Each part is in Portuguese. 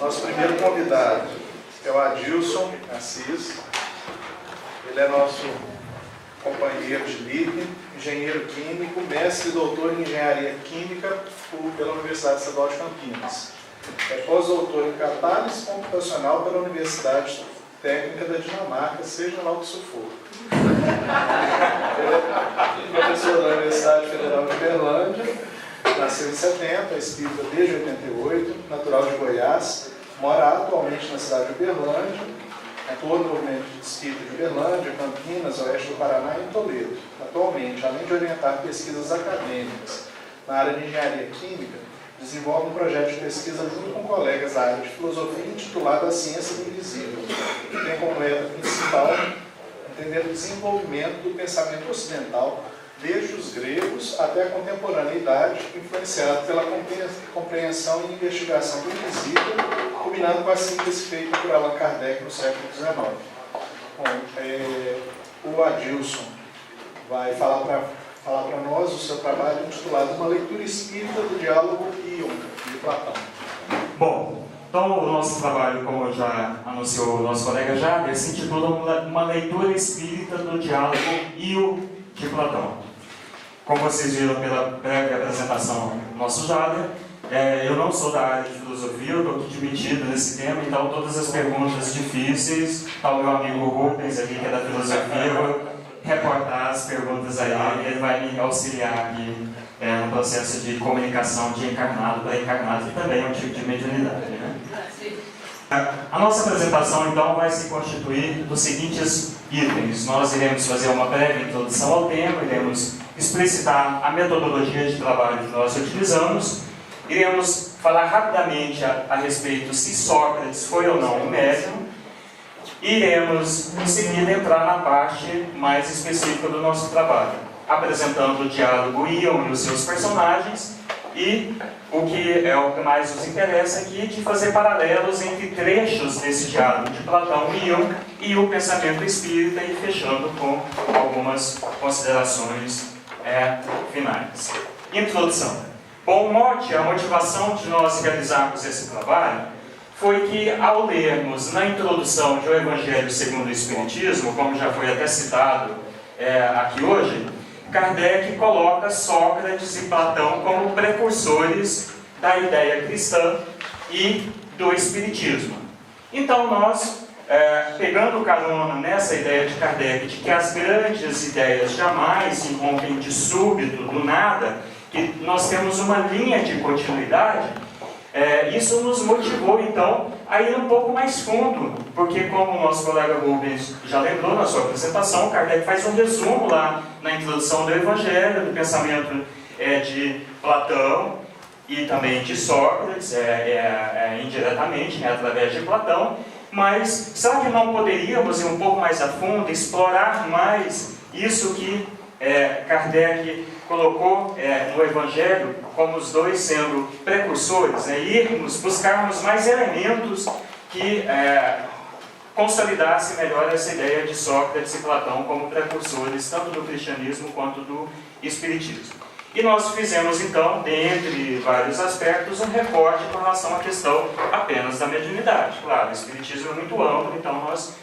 Nosso primeiro convidado é o Adilson Assis. Ele é nosso companheiro de LIP, engenheiro químico, mestre e doutor em engenharia química pela Universidade Estadual de Campinas. É pós-doutor em catálise computacional pela Universidade Técnica da Dinamarca, seja lá o que isso for. É professor da Universidade Federal de Uberlândia, nasceu em 70, é espírita desde 88, natural de Goiás, mora atualmente na cidade de Uberlândia, atua no movimento de espírita de Uberlândia, Campinas, Oeste do Paraná e em Toledo. Atualmente, além de orientar pesquisas acadêmicas na área de engenharia química, desenvolve um projeto de pesquisa junto com colegas da área de filosofia intitulado A Ciência do Invisível, que tem como meta principal entender o desenvolvimento do pensamento ocidental desde os gregos até a contemporaneidade, influenciado pela compreensão e investigação do invisível, combinado com a síntese feita por Allan Kardec no século XIX. Bom, o Adilson vai falar para nós o seu trabalho intitulado Uma Leitura Espírita do Diálogo Ion, de Platão. Bom, então o nosso trabalho, como já anunciou o nosso colega Jader, se intitula Uma Leitura Espírita do Diálogo Ion, de Platão. Como vocês viram pela breve apresentação do nosso Jader, eu não sou da área de filosofia, eu estou aqui dividido nesse tema, então todas as perguntas difíceis, está o meu amigo Rubens aqui, que é da filosofia, eu vou reportar as perguntas aí, e ele vai me auxiliar aqui no processo de comunicação de encarnado para encarnado, que também é um tipo de mediunidade, né? A nossa apresentação, então, vai se constituir dos seguintes itens. Nós iremos fazer uma breve introdução ao tema, iremos explicitar a metodologia de trabalho que nós utilizamos, iremos falar rapidamente a respeito se Sócrates foi ou não um médium, e iremos, em seguida, entrar na parte mais específica do nosso trabalho, apresentando o diálogo Ion e os seus personagens, e o que é o que mais nos interessa aqui, de fazer paralelos entre trechos desse diálogo de Platão e Ion e o pensamento espírita, e fechando com algumas considerações finais. Introdução. Bom, o mote, a motivação de nós realizarmos esse trabalho foi que, ao lermos na introdução de O Evangelho segundo o Espiritismo, como já foi até citado aqui hoje, Kardec coloca Sócrates e Platão como precursores da ideia cristã e do Espiritismo. Então nós, pegando carona nessa ideia de Kardec, de que as grandes ideias jamais se rompem de súbito, do nada, que nós temos uma linha de continuidade, isso nos motivou então a ir um pouco mais fundo, porque, como o nosso colega Rubens já lembrou na sua apresentação, Kardec faz um resumo lá na introdução do Evangelho, do pensamento de Platão e também de Sócrates, indiretamente, através de Platão. Mas será que não poderíamos ir um pouco mais a fundo, explorar mais isso que Kardec colocou no Evangelho, como os dois sendo precursores, buscarmos mais elementos que consolidassem melhor essa ideia de Sócrates e Platão como precursores, tanto do cristianismo quanto do espiritismo. E nós fizemos então, dentre vários aspectos, um recorte com relação à questão apenas da mediunidade. Claro, o espiritismo é muito amplo, então nós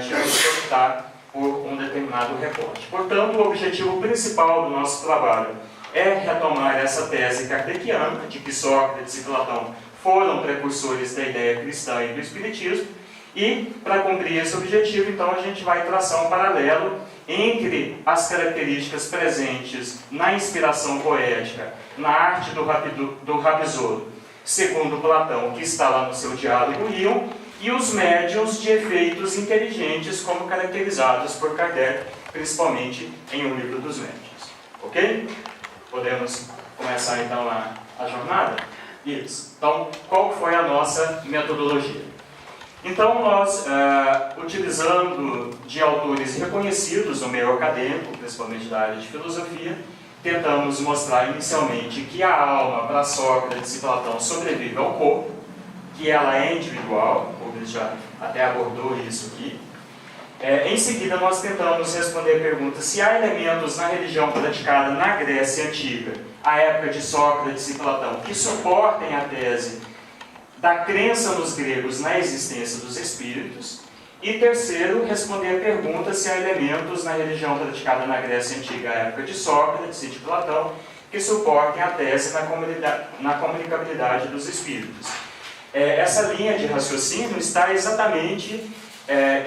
tivemos que optar por um determinado recorte. Portanto, o objetivo principal do nosso trabalho é retomar essa tese kardeciana de que Sócrates e Platão foram precursores da ideia cristã e do espiritismo, e, para cumprir esse objetivo, então, a gente vai traçar um paralelo entre as características presentes na inspiração poética, na arte do Rabisouro, segundo Platão, que está lá no seu diálogo Ion, e os médiuns de efeitos inteligentes, como caracterizados por Kardec, principalmente em O Livro dos Médiuns. Ok? Podemos começar então a jornada? Isso. Então, qual foi a nossa metodologia? Então, nós, utilizando de autores reconhecidos no meio acadêmico, principalmente da área de filosofia, tentamos mostrar inicialmente que a alma, para Sócrates e Platão, sobrevive ao corpo, que ela é individual, o Rubens já até abordou isso aqui. Em seguida, nós tentamos responder a pergunta se há elementos na religião praticada na Grécia Antiga, à época de Sócrates e Platão, que suportem a tese da crença nos gregos na existência dos espíritos. E terceiro, responder a pergunta se há elementos na religião praticada na Grécia Antiga, à época de Sócrates e de Platão, que suportem a tese na comunicabilidade dos espíritos. Essa linha de raciocínio está exatamente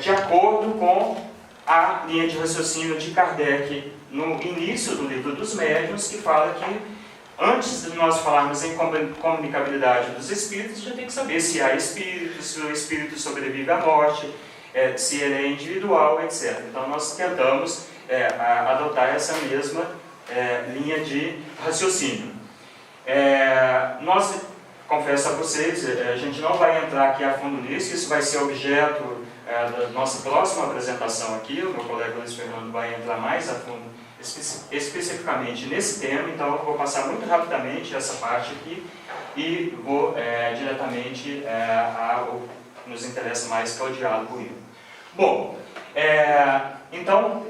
de acordo com a linha de raciocínio de Kardec no início do Livro dos Médiuns, que fala que antes de nós falarmos em comunicabilidade dos espíritos, a gente tem que saber se há espírito, se o espírito sobrevive à morte, se ele é individual, etc. Então nós tentamos adotar essa mesma linha de raciocínio. Nós, confesso a vocês, a gente não vai entrar aqui a fundo nisso, isso vai ser objeto da nossa próxima apresentação aqui. O meu colega Luiz Fernando vai entrar mais a fundo especificamente nesse tema, então eu vou passar muito rapidamente essa parte aqui e vou diretamente ao que nos interessa mais, que é o diálogo íntimo. Bom, então,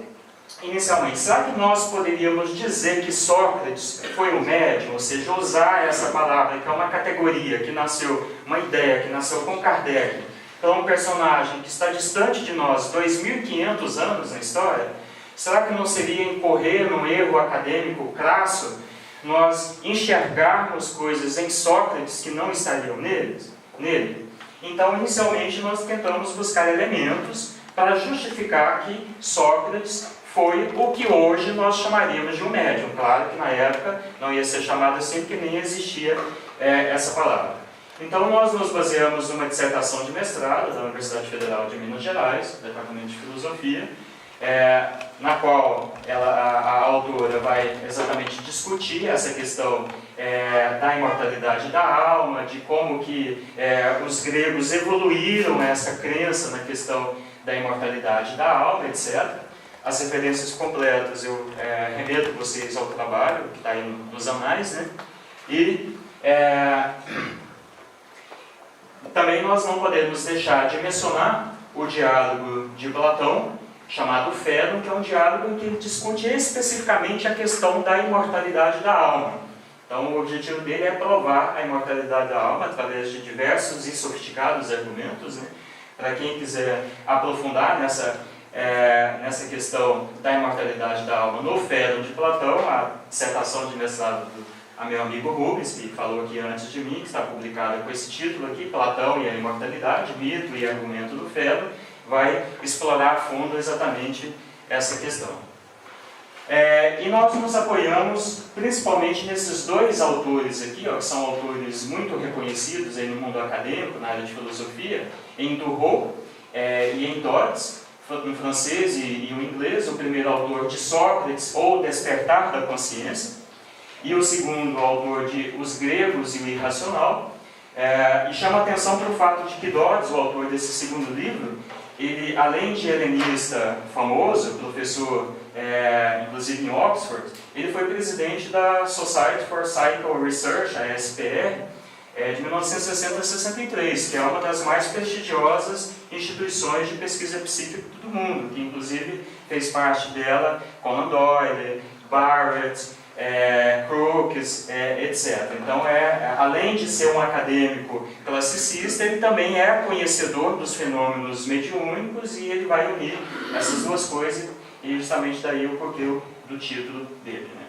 inicialmente, será que nós poderíamos dizer que Sócrates foi um médium, ou seja, usar essa palavra, que é uma categoria, que nasceu, uma ideia que nasceu com Kardec, então um personagem que está distante de nós 2.500 anos na história? Será que não seria incorrer num erro acadêmico crasso nós enxergarmos coisas em Sócrates que não estariam nele? Então, inicialmente, nós tentamos buscar elementos para justificar que Sócrates foi o que hoje nós chamaríamos de um médium. Claro que na época não ia ser chamado assim, porque nem existia essa palavra. Então, nós nos baseamos numa dissertação de mestrado da Universidade Federal de Minas Gerais, Departamento de Filosofia, na qual a autora vai exatamente discutir essa questão da imortalidade da alma, de como que os gregos evoluíram essa crença na questão da imortalidade da alma, etc. As referências completas eu remeto vocês ao trabalho que está aí nos anais, né? E também nós não podemos deixar de mencionar o diálogo de Platão, chamado Fédon, que é um diálogo em que ele discute especificamente a questão da imortalidade da alma. Então, o objetivo dele é provar a imortalidade da alma através de diversos e sofisticados argumentos, né? Para quem quiser aprofundar nessa questão da imortalidade da alma no Fédon de Platão, a dissertação de mestrado do meu amigo Rubens, que falou aqui antes de mim, que está publicada com esse título aqui, Platão e a Imortalidade, Mito e Argumento do Fédon, vai explorar a fundo exatamente essa questão. E nós nos apoiamos principalmente nesses dois autores aqui, que são autores muito reconhecidos aí no mundo acadêmico, na área de filosofia, em Turreau e em Dodds, em francês e em inglês. O primeiro autor de Sócrates, ou Despertar da Consciência, e o segundo autor de Os Gregos e o Irracional. E chama a atenção para o fato de que Dodds, o autor desse segundo livro, ele, além de helenista famoso, professor, inclusive em Oxford, ele foi presidente da Society for Psychical Research, a SPR, de 1960 a 63, que é uma das mais prestigiosas instituições de pesquisa psíquica do mundo, que inclusive fez parte dela Conan Doyle, Barrett, Crookes, etc. Então, além de ser um acadêmico classicista, ele também é conhecedor dos fenômenos mediúnicos, e ele vai unir essas duas coisas, e justamente daí o porquê do título dele, né?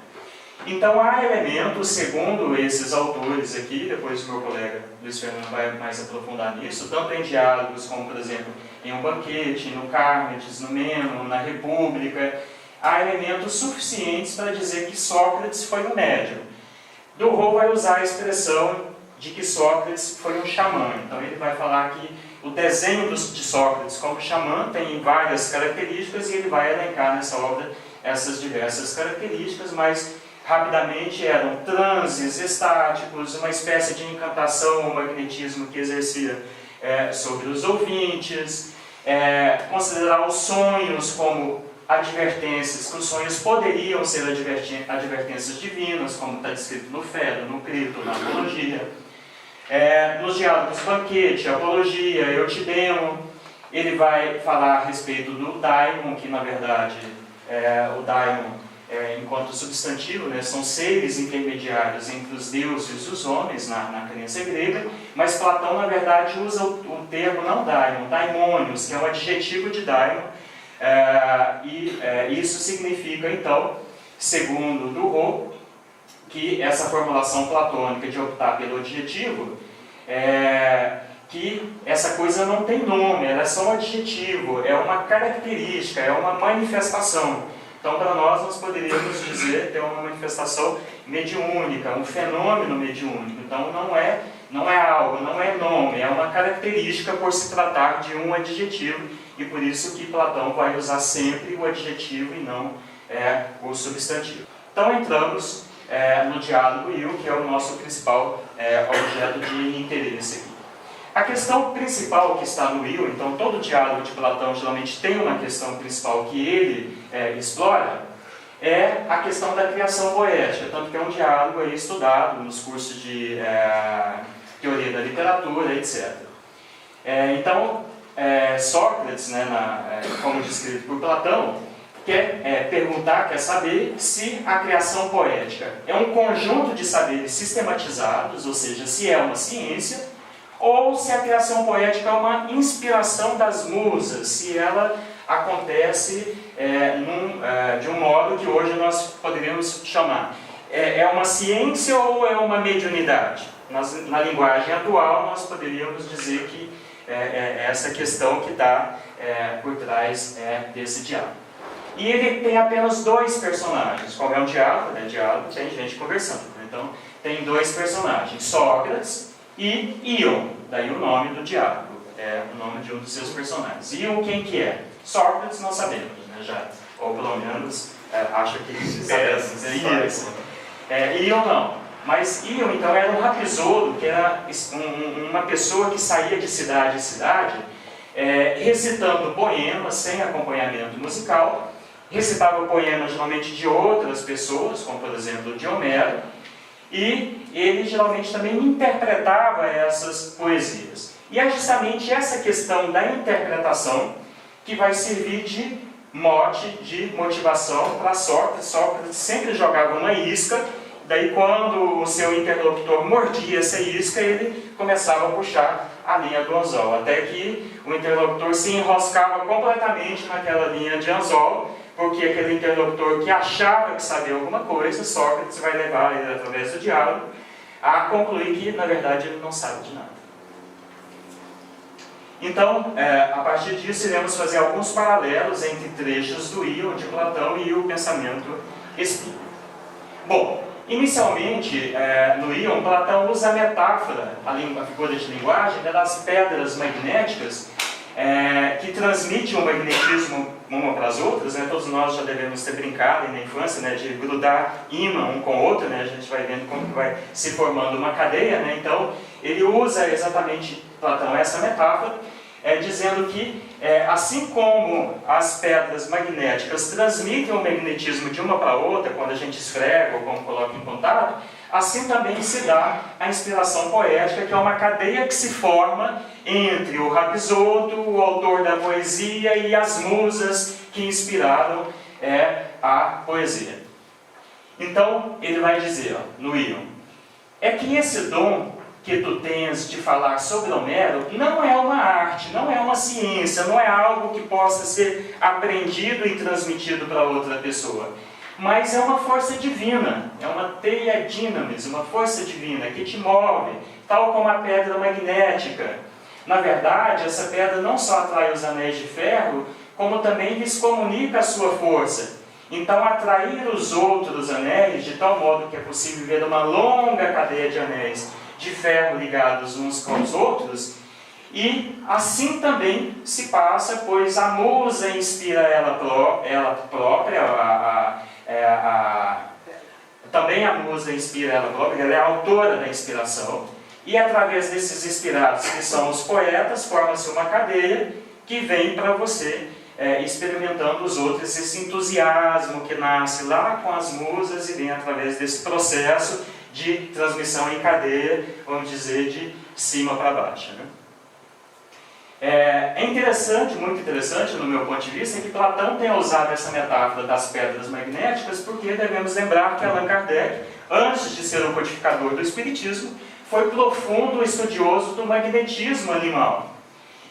Então, há elementos, segundo esses autores aqui, depois o meu colega Luiz Fernando vai mais aprofundar nisso, tanto em diálogos como, por exemplo, em Um Banquete, no Carneades, no Meno, na República, há elementos suficientes para dizer que Sócrates foi um médium. Turreau vai usar a expressão de que Sócrates foi um xamã. Então ele vai falar que o desenho de Sócrates como xamã tem várias características, e ele vai elencar nessa obra essas diversas características, mas rapidamente eram transes estáticos, uma espécie de encantação ou magnetismo que exercia sobre os ouvintes, considerar os sonhos como advertências, que os sonhos poderiam ser advertências divinas, como está descrito no Fédon, no Crito, na Apologia. Nos diálogos Banquete, Apologia, Eutidemo, ele vai falar a respeito do daimon, que na verdade o daimon enquanto substantivo, né, são seres intermediários entre os deuses e os homens na crença grega, mas Platão, na verdade, usa o termo não daimon, daimônios, que é um adjetivo de daimon, isso significa, então, segundo Duhou, que essa formulação platônica de optar pelo adjetivo, que essa coisa não tem nome, ela é só um adjetivo, é uma característica, é uma manifestação. Então, para nós poderíamos dizer que é uma manifestação mediúnica, um fenômeno mediúnico. Então, não é algo, não é nome, é uma característica por se tratar de um adjetivo, e por isso que Platão vai usar sempre o adjetivo e não o substantivo. Então, entramos no diálogo Io, que é o nosso principal objeto de interesse aqui. A questão principal que está no Io, então todo diálogo de Platão geralmente tem uma questão principal que ele explora, é a questão da criação poética, tanto que é um diálogo aí estudado nos cursos de teoria da literatura, etc. Então, Sócrates, né, como descrito por Platão, quer saber se a criação poética é um conjunto de saberes sistematizados, ou seja, se é uma ciência, ou se a criação poética é uma inspiração das musas, se ela acontece de um modo que hoje nós poderíamos chamar. É uma ciência ou é uma mediunidade? Na linguagem atual, nós poderíamos dizer que é essa questão que está por trás desse diálogo. E ele tem apenas dois personagens. Como é um diálogo, né? Diálogo tem gente conversando. Né? Então, tem dois personagens, Sócrates e Ion, daí o nome do diálogo, o nome de um dos seus personagens. Ion, quem que é? Sócrates nós sabemos, né, já, ou pelo menos acho que sabemos. Ion não, mas Ion então era um rapisodo, que era uma pessoa que saía de cidade em cidade, recitando poemas sem acompanhamento musical, recitava poemas geralmente de outras pessoas, como por exemplo de Homero, e ele geralmente também interpretava essas poesias. E é justamente essa questão da interpretação que vai servir de mote, de motivação para Sócrates. Sócrates sempre jogava uma isca, daí quando o seu interlocutor mordia essa isca, ele começava a puxar a linha do anzol, até que o interlocutor se enroscava completamente naquela linha de anzol, porque aquele interlocutor que achava que sabia alguma coisa, Sócrates vai levar ele, através do diálogo, a concluir que, na verdade, ele não sabe de nada. Então, a partir disso, iremos fazer alguns paralelos entre trechos do Ion de Platão e o pensamento espírita. Bom, inicialmente, no Ion, Platão usa a metáfora, a figura de linguagem, das pedras magnéticas, que transmitem o magnetismo uma para as outras, né? Todos nós já devemos ter brincado na infância, né? De grudar ímã um com o outro, né? A gente vai vendo como que vai se formando uma cadeia, né? Então, ele usa exatamente, Platão, essa metáfora, dizendo que, assim como as pedras magnéticas transmitem o magnetismo de uma para a outra, quando a gente esfrega ou quando coloca em contato, assim também se dá a inspiração poética, que é uma cadeia que se forma entre o Rapisodo, o autor da poesia, e as musas que inspiraram a poesia. Então, ele vai dizer, no Ion, que esse dom que tu tens de falar sobre Homero não é uma arte, não é uma ciência, não é algo que possa ser aprendido e transmitido para outra pessoa, mas é uma força divina, é uma teia dinamis, uma força divina que te move, tal como a pedra magnética. Na verdade, essa pedra não só atrai os anéis de ferro, como também lhes comunica a sua força. Então, atrair os outros anéis, de tal modo que é possível ver uma longa cadeia de anéis de ferro ligados uns com os outros, e assim também se passa, pois a musa inspira ela própria, também a musa inspira ela própria, ela é a autora da inspiração, e através desses inspirados, que são os poetas, forma-se uma cadeia que vem para você, experimentando os outros, esse entusiasmo que nasce lá com as musas e vem através desse processo de transmissão em cadeia, vamos dizer, de cima para baixo. Né? É interessante, muito interessante no meu ponto de vista, que Platão tenha usado essa metáfora das pedras magnéticas, porque devemos lembrar que Allan Kardec, antes de ser um codificador do Espiritismo, foi profundo estudioso do magnetismo animal.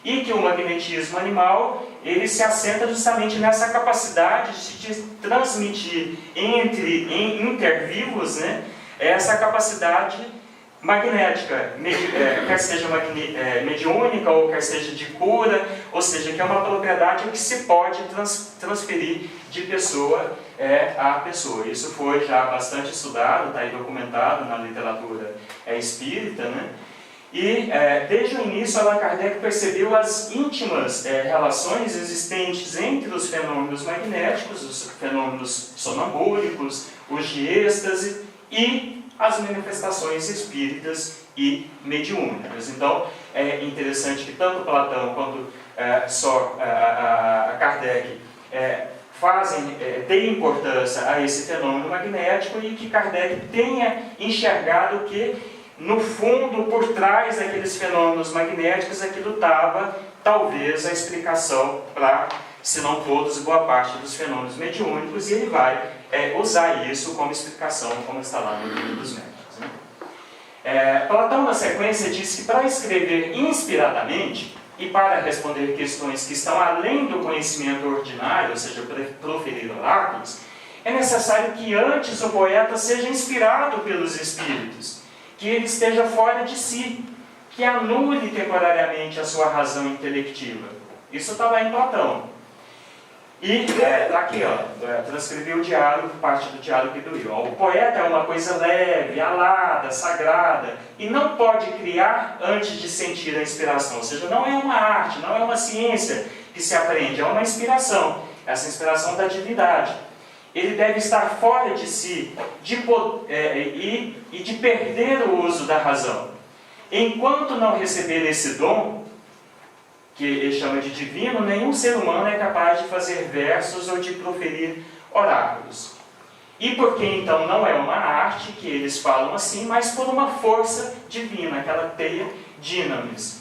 E que o magnetismo animal, ele se assenta justamente nessa capacidade de transmitir em intervivos, né, essa capacidade magnética, quer seja mediúnica ou quer seja de cura, ou seja, que é uma propriedade que se pode transferir de pessoa a pessoa. Isso foi já bastante estudado, está aí documentado na literatura espírita, né? E desde o início Allan Kardec percebeu as íntimas relações existentes entre os fenômenos magnéticos, os fenômenos sonambúlicos, os de êxtase e as manifestações espíritas e mediúnicas. Então, é interessante que tanto Platão quanto Kardec deem importância a esse fenômeno magnético e que Kardec tenha enxergado que, no fundo, por trás daqueles fenômenos magnéticos, aquilo estava, talvez, a explicação para, se não todos, boa parte dos fenômenos mediúnicos, e ele vai usar isso como explicação, como está lá no Livro dos Médiuns, né? Platão, na sequência, diz que para escrever inspiradamente e para responder questões que estão além do conhecimento ordinário, ou seja, proferir oráculos, é necessário que antes o poeta seja inspirado pelos espíritos, que ele esteja fora de si, que anule temporariamente a sua razão intelectiva. Isso está lá em Platão. E está aqui, transcrevi o diálogo, parte do diálogo do Rio. O poeta é uma coisa leve, alada, sagrada, e não pode criar antes de sentir a inspiração. Ou seja, não é uma arte, não é uma ciência que se aprende, é uma inspiração. Essa inspiração da divindade. Ele deve estar fora de si e de perder o uso da razão. Enquanto não receber esse dom, que ele chama de divino, nenhum ser humano é capaz de fazer versos ou de proferir oráculos. E porque então não é uma arte, que eles falam assim, mas por uma força divina, aquela teia dinamis.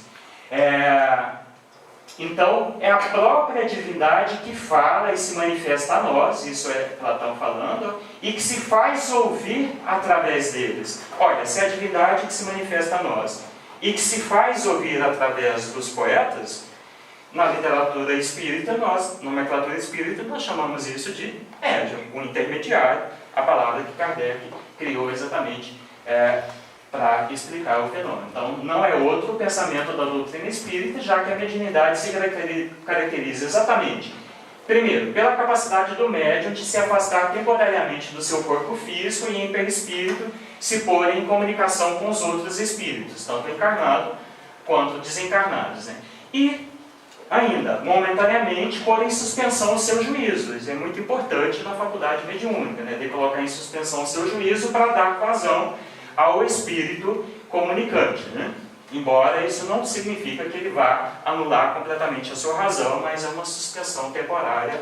Então, é a própria divindade que fala e se manifesta a nós, isso é Platão falando, e que se faz ouvir através deles. Olha, se é a divindade que se manifesta a nós, e que se faz ouvir através dos poetas, na literatura espírita, na nomenclatura espírita, nós chamamos isso de médium, o intermediário, a palavra que Kardec criou exatamente para explicar o fenômeno. Então, não é outro pensamento da doutrina espírita, já que a mediunidade se caracteriza exatamente, primeiro, pela capacidade do médium de se afastar temporariamente do seu corpo físico e, em perispírito, se pôr em comunicação com os outros espíritos, tanto encarnados quanto desencarnados, né? E, ainda, momentaneamente, pôr em suspensão o seu juízo. Isso é muito importante na faculdade mediúnica, né? De colocar em suspensão o seu juízo para dar vazão ao espírito comunicante, né? Embora isso não significa que ele vá anular completamente a sua razão, mas é uma suspensão temporária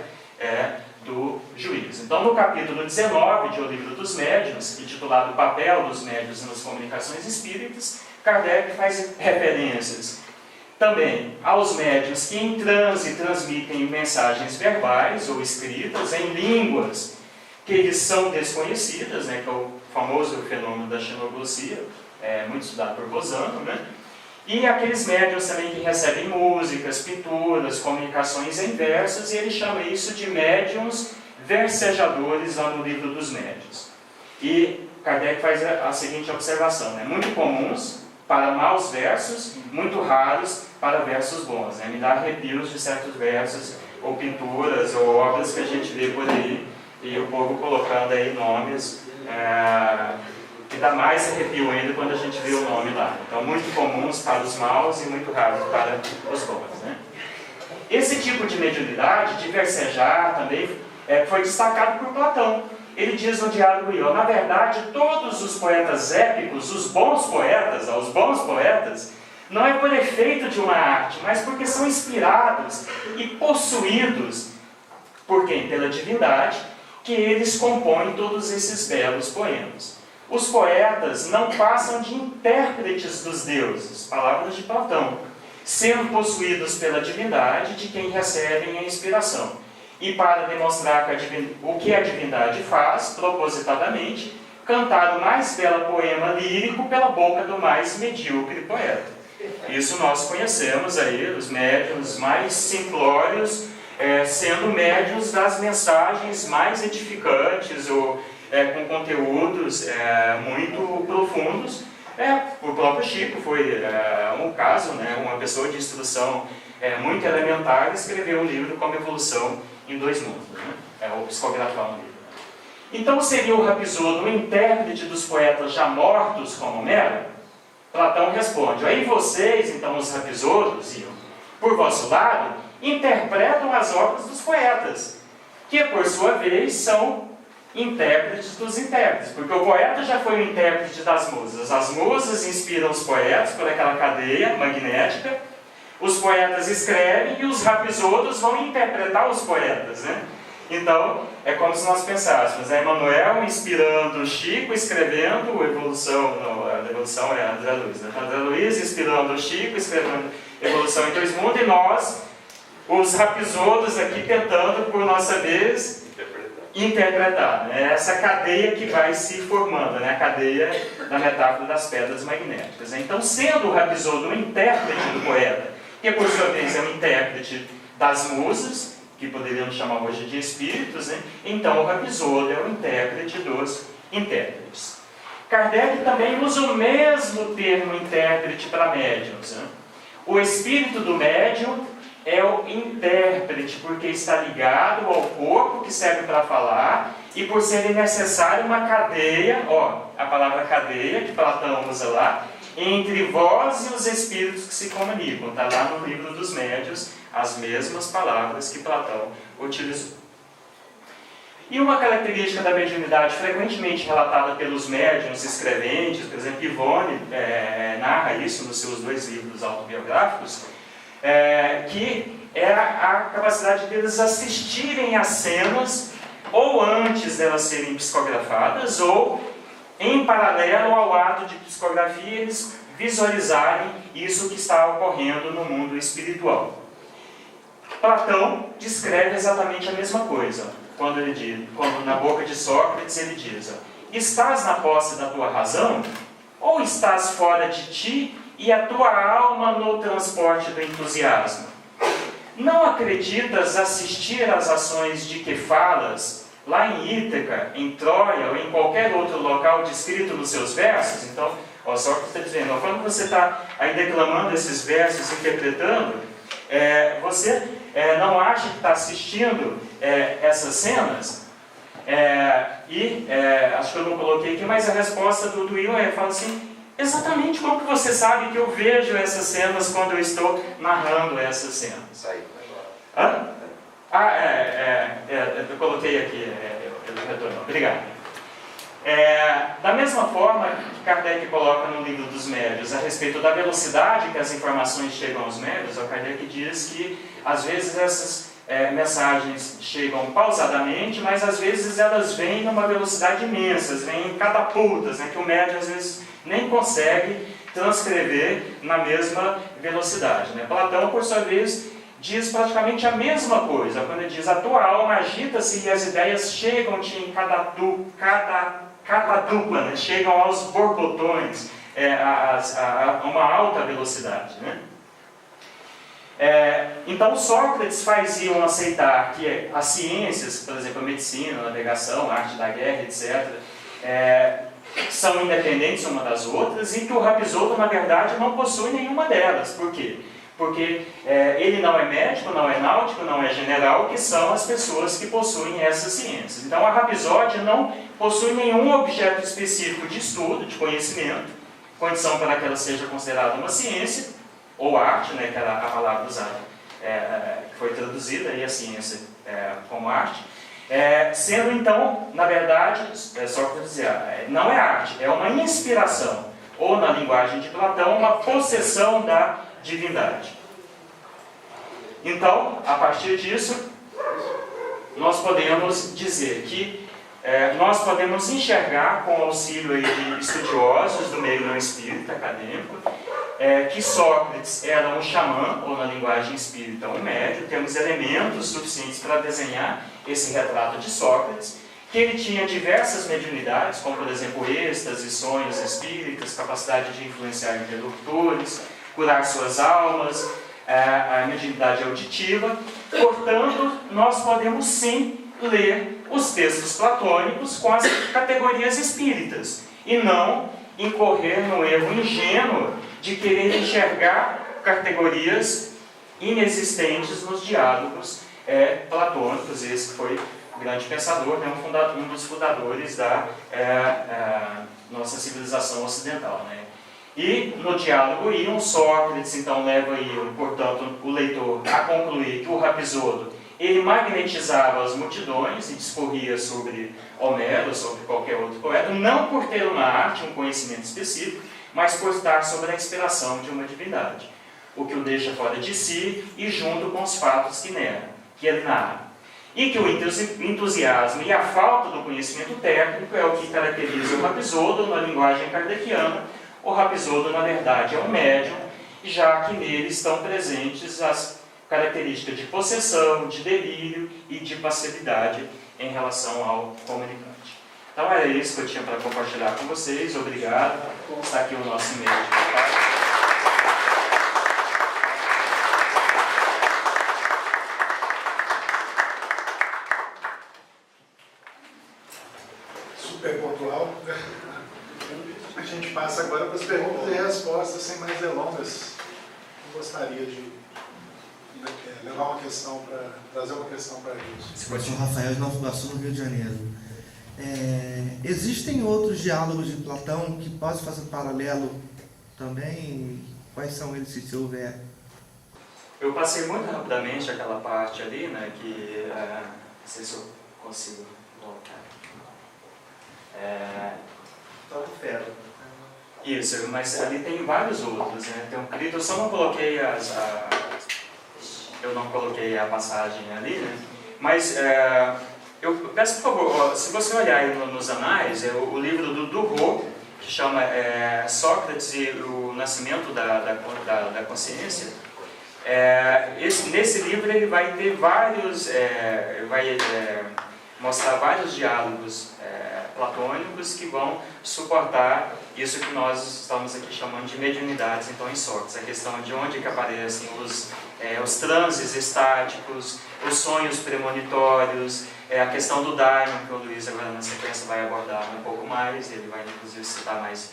do juízo. Então, no capítulo 19 de O Livro dos Médiuns, intitulado Papel dos Médiuns nas Comunicações Espíritas, Kardec faz referências também aos médiuns que em transe transmitem mensagens verbais ou escritas em línguas que eles são desconhecidas, né, que é o famoso fenômeno da xenoglossia, muito estudado por Bosano, né? E aqueles médiuns também que recebem músicas, pinturas, comunicações em versos, e ele chama isso de médiuns versejadores lá no Livro dos Médiuns. E Kardec faz a seguinte observação, né? Muito comuns para maus versos, muito raros para versos bons, né? Me dá arrepios de certos versos, ou pinturas, ou obras que a gente vê por aí, e o povo colocando aí nomes que dá mais arrepio ainda quando a gente vê o nome lá. Então, muito comuns para os maus e muito raros para os bons, né? Esse tipo de mediunidade, de versejar, também foi destacado por Platão. Ele diz no Diálogo Ion, na verdade, todos os poetas épicos, os bons poetas, não é por efeito de uma arte, mas porque são inspirados e possuídos por quem? Pela divindade, que eles compõem todos esses belos poemas. Os poetas não passam de intérpretes dos deuses, palavras de Platão, sendo possuídos pela divindade de quem recebem a inspiração. E para demonstrar o que a divindade faz, propositadamente, cantar o mais belo poema lírico pela boca do mais medíocre poeta. Isso nós conhecemos aí, os médiuns mais simplórios, sendo médiuns das mensagens mais edificantes ou com conteúdos muito profundos. O próprio Chico foi um caso, uma pessoa de instrução muito elementar, escreveu um livro como Evolução em 2 Mundos, ou psicografar um livro. Então seria o Rapsôdo o intérprete dos poetas já mortos como Homero? Platão responde: aí vocês, então os Rapsôdos, por vosso lado, interpretam as obras dos poetas, que por sua vez são intérpretes dos intérpretes, porque o poeta já foi o intérprete das musas. As musas inspiram os poetas por aquela cadeia magnética, os poetas escrevem e os Rapsôdos vão interpretar os poetas, Então, é como se nós pensássemos, Emmanuel inspirando Chico, escrevendo Evolução, a Evolução é André Luiz, André Luiz inspirando Chico, escrevendo Evolução em 2 Mundos, e nós, os Rapsôdos aqui tentando, por nossa vez, interpretar. Essa cadeia que vai se formando, a cadeia da metáfora das pedras magnéticas. Então, sendo o Rapsôdo um intérprete do poeta, que por sua vez é um intérprete das musas, que poderíamos chamar hoje de espíritos, então o Rapsôdo é o intérprete dos intérpretes. Kardec também usa o mesmo termo intérprete para médiuns. O espírito do médium é o intérprete, porque está ligado ao corpo que serve para falar, e por ser necessário uma cadeia, a palavra cadeia, que Platão usa lá, entre vós e os espíritos que se comunicam. Está lá no livro dos médiuns, as mesmas palavras que Platão utilizou. E uma característica da mediunidade frequentemente relatada pelos médiuns escreventes, por exemplo, Ivone narra isso nos seus 2 livros autobiográficos, que é a capacidade deles assistirem às cenas, ou antes delas serem psicografadas, ou em paralelo ao ato de psicografia, eles visualizarem isso que está ocorrendo no mundo espiritual. Platão descreve exatamente a mesma coisa, quando na boca de Sócrates ele diz: estás na posse da tua razão, ou estás fora de ti e a tua alma no transporte do entusiasmo? Não acreditas assistir às ações de que falas, lá em Ítaca, em Troia ou em qualquer outro local descrito nos seus versos? Então, Sócrates está dizendo, quando você está aí declamando esses versos, interpretando, você não acha que está assistindo essas cenas? Acho que eu não coloquei aqui, mas a resposta do Will fala assim: exatamente como que você sabe que eu vejo essas cenas quando eu estou narrando essas cenas? Eu coloquei aqui, ele retornou. Obrigado. Da mesma forma que Kardec coloca no livro dos médiuns a respeito da velocidade que as informações chegam aos médiuns, o Kardec diz que às vezes essas mensagens chegam pausadamente, mas às vezes elas vêm numa velocidade imensa, vêm em catapultas, que o médium às vezes nem consegue transcrever na mesma velocidade. Platão, por sua vez, diz praticamente a mesma coisa, quando ele diz: a tua alma agita-se e as ideias chegam-te em catadupla, chegam aos borbotões, a uma alta velocidade. Então Sócrates fazia aceitar que as ciências, por exemplo, a medicina, a navegação, a arte da guerra, etc., são independentes uma das outras, e que o Rapsôdo, na verdade, não possui nenhuma delas. Por quê? Porque ele não é médico, não é náutico, não é general, que são as pessoas que possuem essas ciências. Então a rapsódia não possui nenhum objeto específico de estudo, de conhecimento, condição para que ela seja considerada uma ciência, ou arte, que era a palavra usada, que foi traduzida, e a ciência como arte, sendo então, na verdade, só para dizer, não é arte, é uma inspiração, ou na linguagem de Platão, uma possessão da divindade. Então, a partir disso, nós podemos dizer que nós podemos enxergar, com o auxílio aí de estudiosos do meio não espírita, acadêmico, que Sócrates era um xamã, ou na linguagem espírita, um médium. Temos elementos suficientes para desenhar esse retrato de Sócrates, que ele tinha diversas mediunidades, como por exemplo êxtase, sonhos espíritas, capacidade de influenciar interlocutores, curar suas almas, a mediunidade auditiva. Portanto, nós podemos sim ler os textos platônicos com as categorias espíritas, e não incorrer no erro ingênuo de querer enxergar categorias inexistentes nos diálogos platônicos. Esse foi um grande pensador, né, um dos fundadores da nossa civilização ocidental, né? E no diálogo Íon, Sócrates então leva Íon, portanto, o leitor a concluir que o Rapsodo ele magnetizava as multidões e discorria sobre Homero, sobre qualquer outro poeta, não por ter uma arte, um conhecimento específico, mas por estar sob a inspiração de uma divindade, o que o deixa fora de si e junto com os fatos que ele narra. E que o entusiasmo e a falta do conhecimento técnico é o que caracteriza o Rapsodo na linguagem kardeciana. O Rapsodo, na verdade, é um médium, já que nele estão presentes as características de possessão, de delírio e de passividade em relação ao comunicante. Então era isso que eu tinha para compartilhar com vocês. Obrigado. Está aqui o nosso e-mail de contato. Super pontual. A gente passa agora para as perguntas e respostas sem mais delongas. Eu gostaria de levar uma questão para trazer uma questão para a gente. Eu sou Rafael de Nova Iguaçu, no Rio de Janeiro. Existem outros diálogos de Platão que possam fazer paralelo também? Quais são eles, se houver? Eu passei muito rapidamente aquela parte ali, né, que não sei se eu consigo voltar. Toca o ferro. Isso, mas ali tem vários outros, né? Tem um Crito, eu só não coloquei eu não coloquei a passagem ali, né? Mas eu peço, por favor, se você olhar aí nos anais, o livro do Durro, que chama Sócrates e o Nascimento da Consciência, nesse livro ele vai ter vários, vai mostrar vários diálogos platônicos que vão suportar isso que nós estamos aqui chamando de mediunidades, então, em Sócrates. A questão de onde que aparecem os transes estáticos, os sonhos premonitórios, a questão do daimon, que o Luiz agora na sequência vai abordar um pouco mais, ele vai inclusive citar mais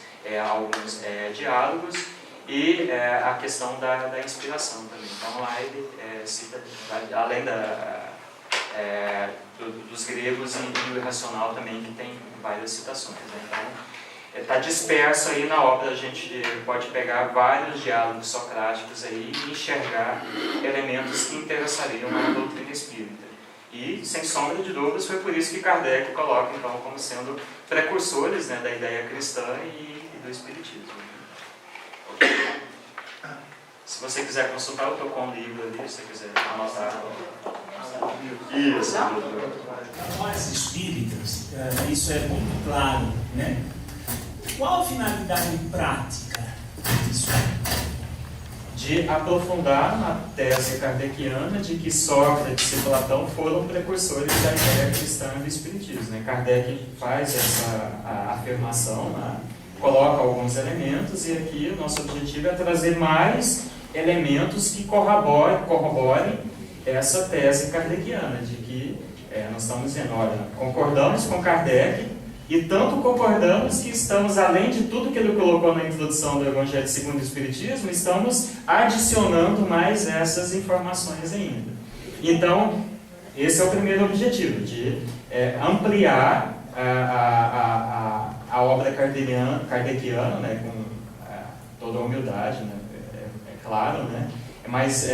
alguns diálogos, e a questão da inspiração também. Então lá ele cita, além dos gregos e do irracional também, que tem várias citações, né? Então, está disperso aí na obra. A gente pode pegar vários diálogos socráticos aí e enxergar elementos que interessariam na doutrina espírita. E, sem sombra de dúvidas, foi por isso que Kardec coloca, então, como sendo precursores, né, da ideia cristã e do espiritismo. Okay? Se você quiser consultar, eu estou com um livro ali, se você quiser anotar. Isso. Nós espíritas, isso é muito claro, né? Qual a finalidade prática disso? De aprofundar na tese kardeciana de que Sócrates e Platão foram precursores da ideia cristã do espiritismo, né? Kardec faz essa afirmação, né? Coloca alguns elementos, e aqui o nosso objetivo é trazer mais elementos que corroborem essa tese kardeciana, de que nós estamos dizendo, olha, concordamos com Kardec, e tanto concordamos que estamos, além de tudo que ele colocou na introdução do Evangelho segundo o Espiritismo, estamos adicionando mais essas informações ainda. Então, esse é o primeiro objetivo, de ampliar a obra kardeciana, né, com toda a humildade, né, claro, né? Mas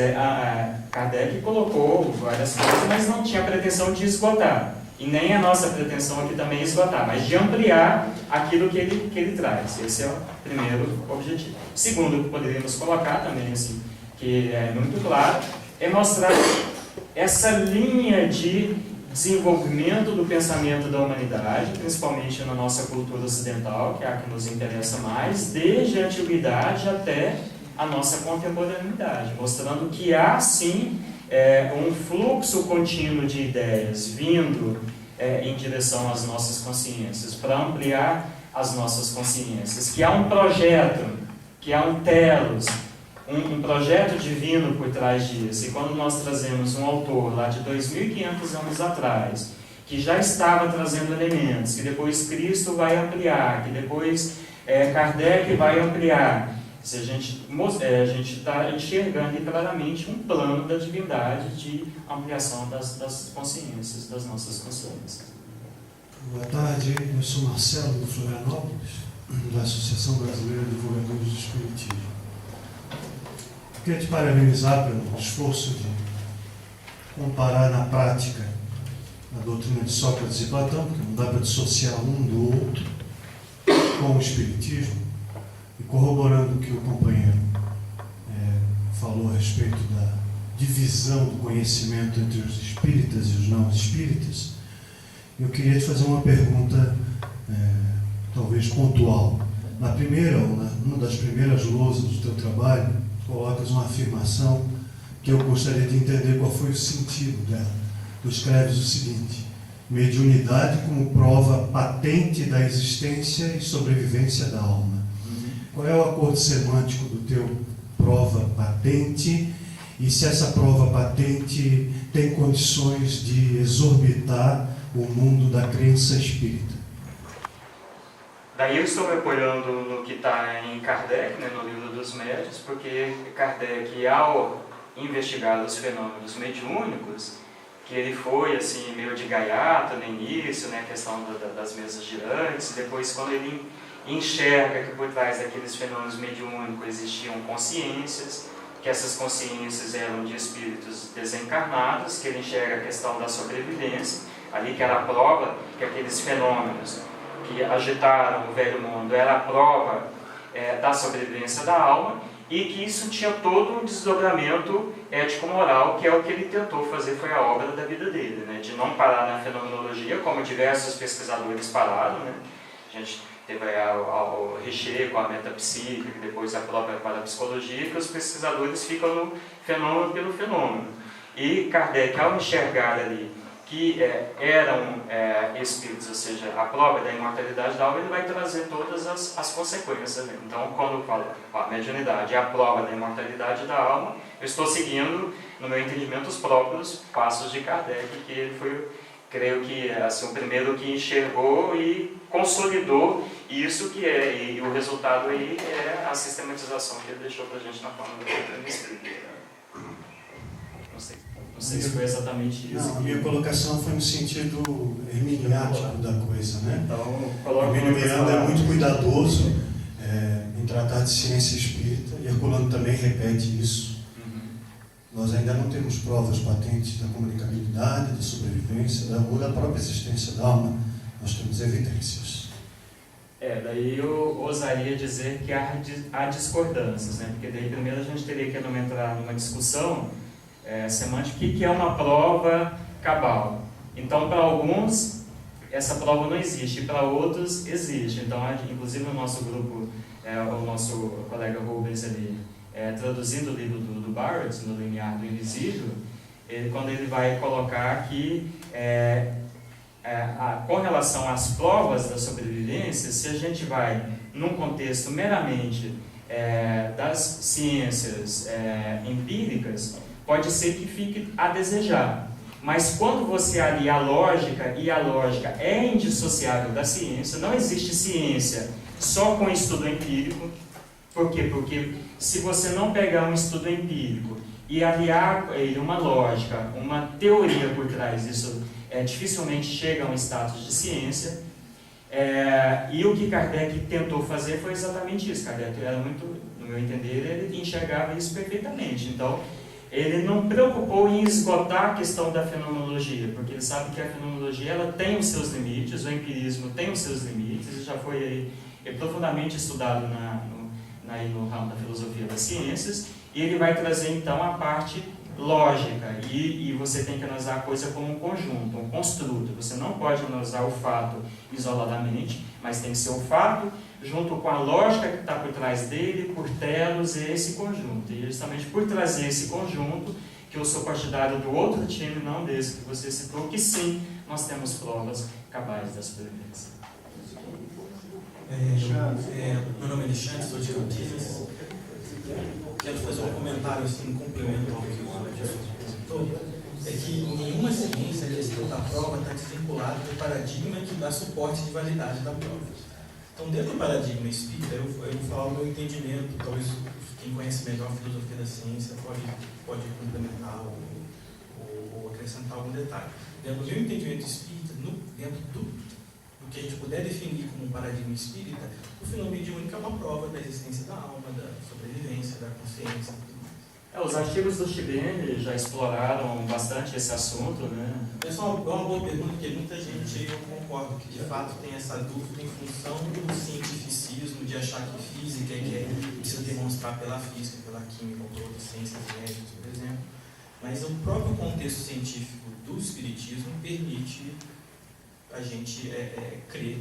Kardec colocou várias coisas, mas não tinha pretensão de esgotar. E nem a nossa pretensão aqui também é esgotar, mas de ampliar aquilo que ele traz. Esse é o primeiro objetivo. O segundo que poderíamos colocar também, assim, que é muito claro, é mostrar essa linha de desenvolvimento do pensamento da humanidade, principalmente na nossa cultura ocidental, que é a que nos interessa mais, desde a antiguidade até a nossa contemporaneidade, mostrando que há sim um fluxo contínuo de ideias vindo em direção às nossas consciências, para ampliar as nossas consciências, que há um projeto, que há um telos, um projeto divino por trás disso. E quando nós trazemos um autor lá de 2.500 anos atrás, que já estava trazendo elementos, que depois Cristo vai ampliar, que depois Kardec vai ampliar, se a gente está enxergando claramente um plano da divindade de ampliação das consciências, das nossas consciências. Boa tarde, eu sou Marcelo do Florianópolis, da Associação Brasileira de Divulgadores do Espiritismo. Queria te parabenizar pelo esforço de comparar na prática a doutrina de Sócrates e Platão, porque não dá para dissociar um do outro, com o Espiritismo, e corroborando o que o companheiro falou a respeito da divisão do conhecimento entre os espíritas e os não espíritas, eu queria te fazer uma pergunta, talvez pontual. Na primeira, ou numa das primeiras lousas do teu trabalho, colocas uma afirmação que eu gostaria de entender qual foi o sentido dela. Tu escreves o seguinte: mediunidade como prova patente da existência e sobrevivência da alma. Qual é o acordo semântico do teu prova patente, e se essa prova patente tem condições de exorbitar o mundo da crença espírita? Daí eu estou me apoiando no que está em Kardec, no Livro dos Médiuns, porque Kardec, ao investigar os fenômenos mediúnicos, que ele foi assim meio de gaiato no início, a questão das mesas girantes, depois quando ele enxerga que por trás daqueles fenômenos mediúnicos existiam consciências, que essas consciências eram de espíritos desencarnados, que ele enxerga a questão da sobrevivência, ali que era a prova que aqueles fenômenos que agitaram o velho mundo era a prova da sobrevivência da alma, e que isso tinha todo um desdobramento ético-moral, que é o que ele tentou fazer, foi a obra da vida dele, de não parar na fenomenologia, como diversos pesquisadores pararam. A gente teve o Richer com a metapsíquica, depois a própria parapsicologia, que os pesquisadores ficam no fenômeno pelo fenômeno. E Kardec, ao enxergar ali que eram espíritos, ou seja, a prova da imortalidade da alma, ele vai trazer todas as consequências. Então, quando eu falo a mediunidade é a prova da imortalidade da alma, eu estou seguindo, no meu entendimento, os próprios passos de Kardec, que ele foi, creio que, assim, o primeiro que enxergou e consolidou isso que e o resultado aí é a sistematização que ele deixou para a gente na forma da doutrina espírita. Não sei se foi exatamente isso. Não, a minha colocação foi no sentido herminiático da coisa, Então, Hermínio Miranda é muito cuidadoso em tratar de ciência espírita, e Herculano também repete isso. Nós ainda não temos provas patentes da comunicabilidade, da sobrevivência, ou da própria existência da alma. Nós temos evidências. Daí eu ousaria dizer que há discordâncias, porque daí primeiro a gente teria que entrar numa discussão semântica, o que é uma prova cabal. Então, para alguns, essa prova não existe, e para outros, existe. Então, inclusive, o nosso grupo, o nosso colega Rubens, ali, traduzindo o livro do Barrett, no Limiar do Invisível, quando ele vai colocar que, com relação às provas da sobrevivência, se a gente vai num contexto meramente das ciências empíricas, pode ser que fique a desejar. Mas quando você alia a lógica, e a lógica é indissociável da ciência, não existe ciência só com estudo empírico. Por quê? Porque se você não pegar um estudo empírico e aliar ele uma lógica, uma teoria por trás disso, dificilmente chega a um status de ciência. E o que Kardec tentou fazer foi exatamente isso. Kardec era muito, no meu entender, ele enxergava isso perfeitamente. Então, ele não preocupou em esgotar a questão da fenomenologia, porque ele sabe que a fenomenologia ela tem os seus limites, o empirismo tem os seus limites, e já foi profundamente estudado no ramo da filosofia das ciências, e ele vai trazer então a parte lógica, e você tem que analisar a coisa como um conjunto, um construto. Você não pode analisar o fato isoladamente, mas tem que ser o fato junto com a lógica que está por trás dele, por Telos e esse conjunto. E justamente por trazer esse conjunto, que eu sou partidário do outro time, não desse que você citou, que sim, nós temos provas cabais da sobrevivência. Meu nome é Alexandre, sou de Campinas. Quero fazer um comentário assim, um complemento ao que o Anderson comentou. É que nenhuma ciência, a questão da prova está desvinculada do paradigma que dá suporte de validade da prova. Então, dentro do paradigma espírita, eu vou falar o meu entendimento, talvez quem conhece melhor a filosofia da ciência pode complementar ou acrescentar algum detalhe. Dentro do meu entendimento espírita, dentro do que a gente puder definir como um paradigma espírita, o fenômeno mediúnico é uma prova da existência da alma, da sobrevivência, da consciência. Os artigos do Chibene já exploraram bastante esse assunto, né? É uma boa pergunta, porque muita gente, eu concordo, que de fato tem essa dúvida em função do cientificismo, de achar que física é que precisa demonstrar pela física, pela química, ou por outras ciências médicas, por exemplo. Mas o próprio contexto científico do espiritismo permite a gente crer,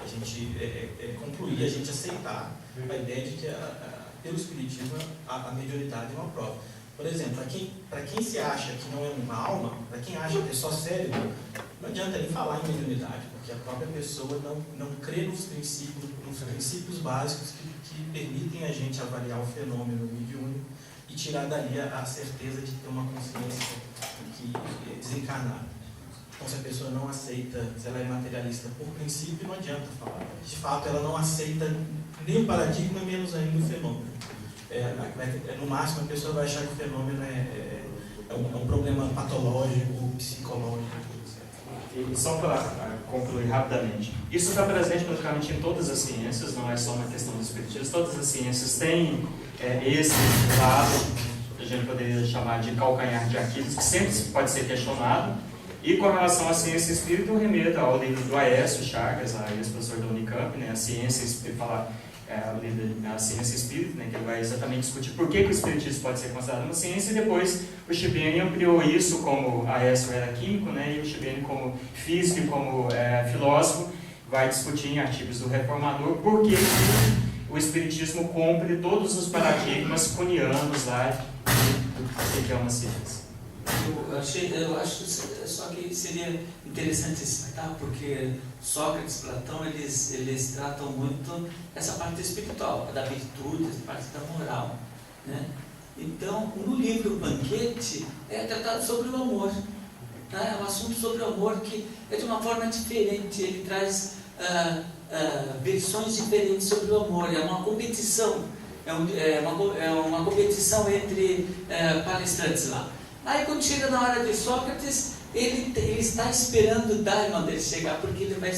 a gente concluir, a gente aceitar a ideia de que pelo espiritismo a mediunidade é uma prova. Por exemplo, para quem se acha que não é uma alma, para quem acha que é só cérebro, não adianta nem falar em mediunidade, porque a própria pessoa não crê nos princípios básicos que permitem a gente avaliar o fenômeno mediúnico e tirar dali a certeza de ter uma consciência que é desencarnada. Então, se a pessoa não aceita, se ela é materialista por princípio, não adianta falar. De fato, ela não aceita nem o paradigma, menos ainda o fenômeno. No máximo, a pessoa vai achar que o fenômeno é um problema patológico, psicológico, etc. E só para concluir rapidamente, isso está presente praticamente em todas as ciências, não é só uma questão do espiritismo. Todas as ciências têm esse lado, que a gente poderia chamar de calcanhar de Aquiles, que sempre pode ser questionado. E com relação à ciência espírita, eu remeto ao livro do Aécio Chagas, ex-professor da Unicamp, né, a ciência espírita, a ciência espírita, né, que ele vai exatamente discutir por que o espiritismo pode ser considerado uma ciência, e depois o Chibene ampliou isso, como Aécio era químico, né, e o Chibene como físico e como filósofo, vai discutir em artigos do Reformador por que o espiritismo cumpre todos os paradigmas cunianos lá do que é uma ciência. Eu acho só que seria interessante citar, porque Sócrates e Platão, eles tratam muito essa parte espiritual, da virtude, essa parte da moral, né? Então, no livro Banquete, é tratado sobre o amor, tá? É um assunto sobre o amor que é de uma forma diferente, ele traz versões diferentes sobre o amor, é uma competição, é uma competição entre palestrantes lá. Aí quando chega na hora de Sócrates, ele está esperando Daimon dele chegar, porque ele vai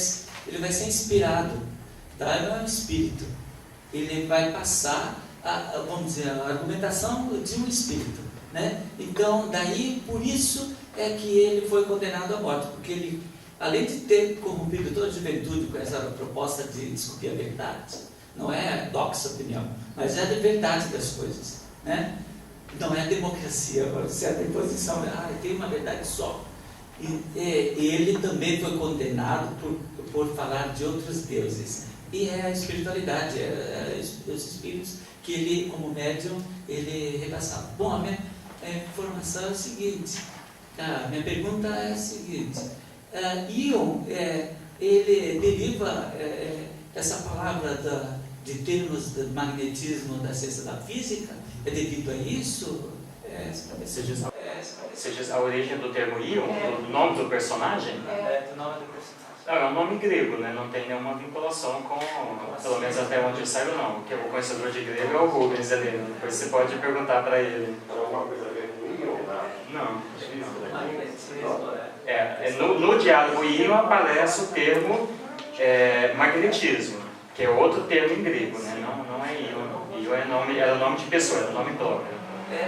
ser inspirado. Daimon é um espírito. Ele vai passar, vamos dizer, a argumentação de um espírito, né? Então, daí, por isso é que ele foi condenado à morte, porque ele, além de ter corrompido toda a juventude com essa proposta de descobrir a verdade, não é doxa opinião, mas é a verdade das coisas, né? Não é a democracia, você é a imposição, tem uma verdade só. E ele também foi condenado por falar de outros deuses. E é a espiritualidade, os espíritos que ele, como médium, ele repassava. Bom, a minha informação é a seguinte, a minha pergunta é a seguinte, íon, ele deriva essa palavra de termos do magnetismo da ciência da física? É devido a isso? Você diz a origem do termo íon, do nome do personagem? Do nome do personagem. É um nome grego, né? Não tem nenhuma vinculação com, pelo menos até onde eu saiba, não. Porque o conhecedor de grego é o Rubens ali, né? Depois você pode perguntar para ele. Alguma coisa a ver com íon? Não. No diálogo íon aparece o termo magnetismo, que é outro termo em grego, né? Não é íon. Era o nome de pessoa, era o nome próprio.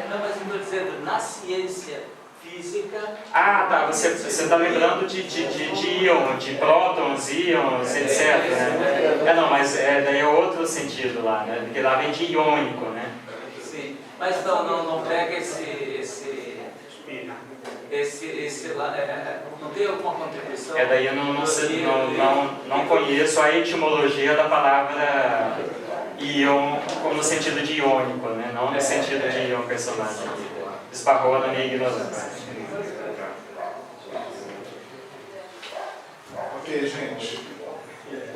Não, mas eu estou dizendo, na ciência física... Tá, você está lembrando de íon, de prótons, íons, etc. Né? Não, mas daí é outro sentido lá, né? Porque lá vem de iônico, né? Sim, mas não pega esse não tem alguma contribuição? Daí eu não conheço a etimologia da palavra íon no sentido de iônico, né? Não no sentido de íon personagem. Esbarrou na minha ignorância. Ok, gente.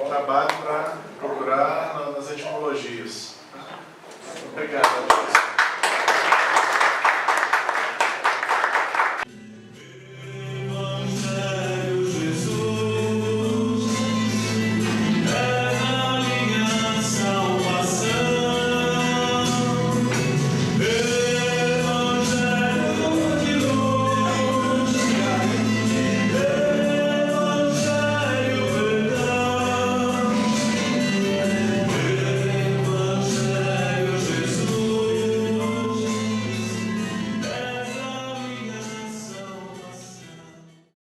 Trabalho para procurar nas etimologias. Obrigado.